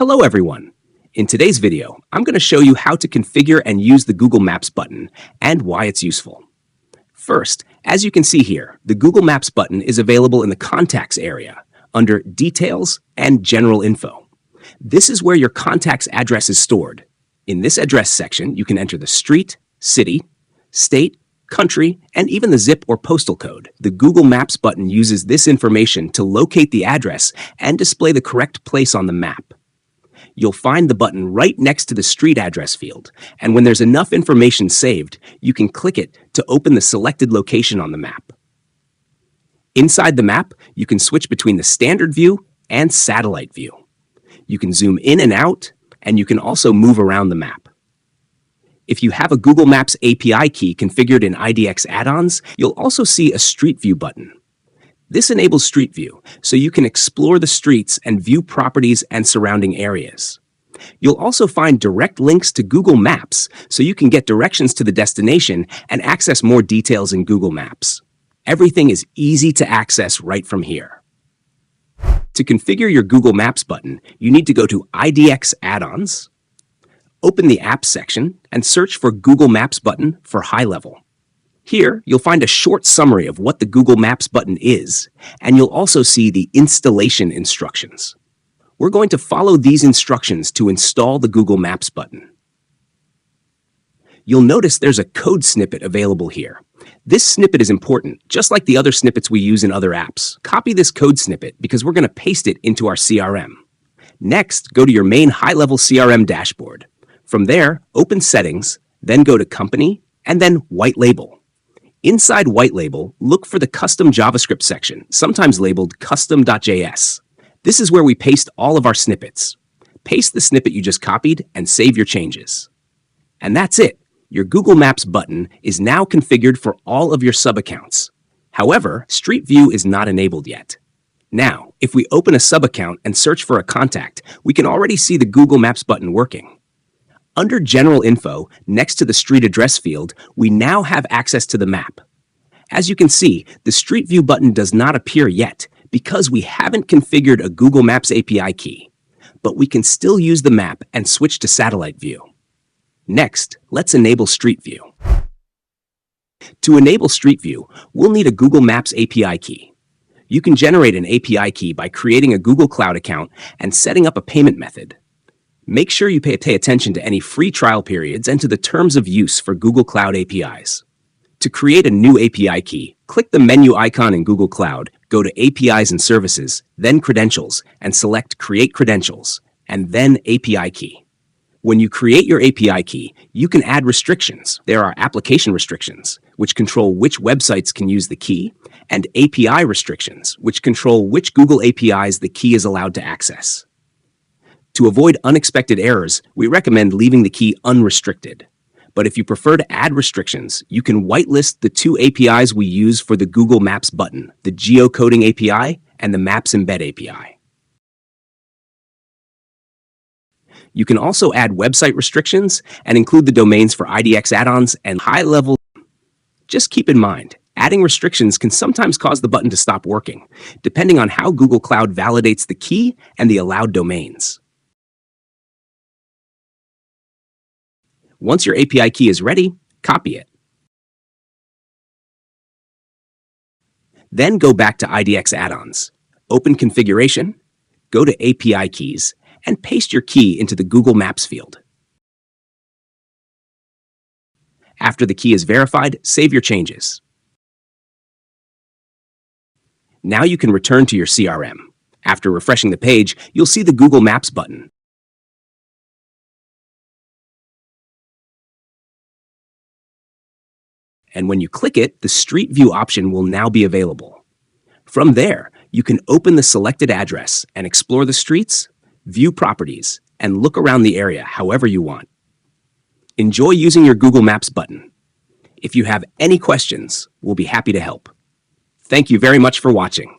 Hello everyone! In today's video, I'm going to show you how to configure and use the Google Maps button and why it's useful. First, as you can see here, the Google Maps button is available in the Contacts area under Details and General Info. This is where your contact's address is stored. In this address section, you can enter the street, city, state, country, and even the zip or postal code. The Google Maps button uses this information to locate the address and display the correct place on the map. You'll find the button right next to the street address field, and when there's enough information saved, you can click it to open the selected location on the map. Inside the map, you can switch between the standard view and satellite view. You can zoom in and out, and you can also move around the map. If you have a Google Maps API key configured in IDXAddons, you'll also see a Street View button. This enables Street View, so you can explore the streets and view properties and surrounding areas. You'll also find direct links to Google Maps, so you can get directions to the destination and access more details in Google Maps. Everything is easy to access right from here. To configure your Google Maps button, you need to go to IDXAddons, open the Apps section, and search for Google Maps button for HighLevel. Here, you'll find a short summary of what the Google Maps button is, and you'll also see the installation instructions. We're going to follow these instructions to install the Google Maps button. You'll notice there's a code snippet available here. This snippet is important, just like the other snippets we use in other apps. Copy this code snippet because we're going to paste it into our CRM. Next, go to your main HighLevel CRM dashboard. From there, open Settings, then go to Company, and then White Label. Inside White Label, look for the Custom JavaScript section, sometimes labeled custom.js. This is where we paste all of our snippets. Paste the snippet you just copied and save your changes. And that's it. Your Google Maps button is now configured for all of your sub-accounts. However, Street View is not enabled yet. Now, if we open a sub-account and search for a contact, we can already see the Google Maps button working. Under General Info, next to the street address field, we now have access to the map. As you can see, the Street View button does not appear yet because we haven't configured a Google Maps API key, but we can still use the map and switch to satellite view. Next, let's enable Street View. To enable Street View, we'll need a Google Maps API key. You can generate an API key by creating a Google Cloud account and setting up a payment method. Make sure you pay attention to any free trial periods and to the terms of use for Google Cloud APIs. To create a new API key, click the menu icon in Google Cloud, go to APIs and Services, then Credentials, and select Create Credentials, and then API Key. When you create your API key, you can add restrictions. There are application restrictions, which control which websites can use the key, and API restrictions, which control which Google APIs the key is allowed to access. To avoid unexpected errors, we recommend leaving the key unrestricted. But if you prefer to add restrictions, you can whitelist the two APIs we use for the Google Maps button, the Geocoding API and the Maps Embed API. You can also add website restrictions and include the domains for IDXAddons and HighLevel. Just keep in mind, adding restrictions can sometimes cause the button to stop working, depending on how Google Cloud validates the key and the allowed domains. Once your API key is ready, copy it. Then go back to IDXAddons, open Configuration, go to API Keys, and paste your key into the Google Maps field. After the key is verified, save your changes. Now you can return to your CRM. After refreshing the page, you'll see the Google Maps button. And when you click it, the Street View option will now be available. From there, you can open the selected address and explore the streets, view properties, and look around the area however you want. Enjoy using your Google Maps button. If you have any questions, we'll be happy to help. Thank you very much for watching.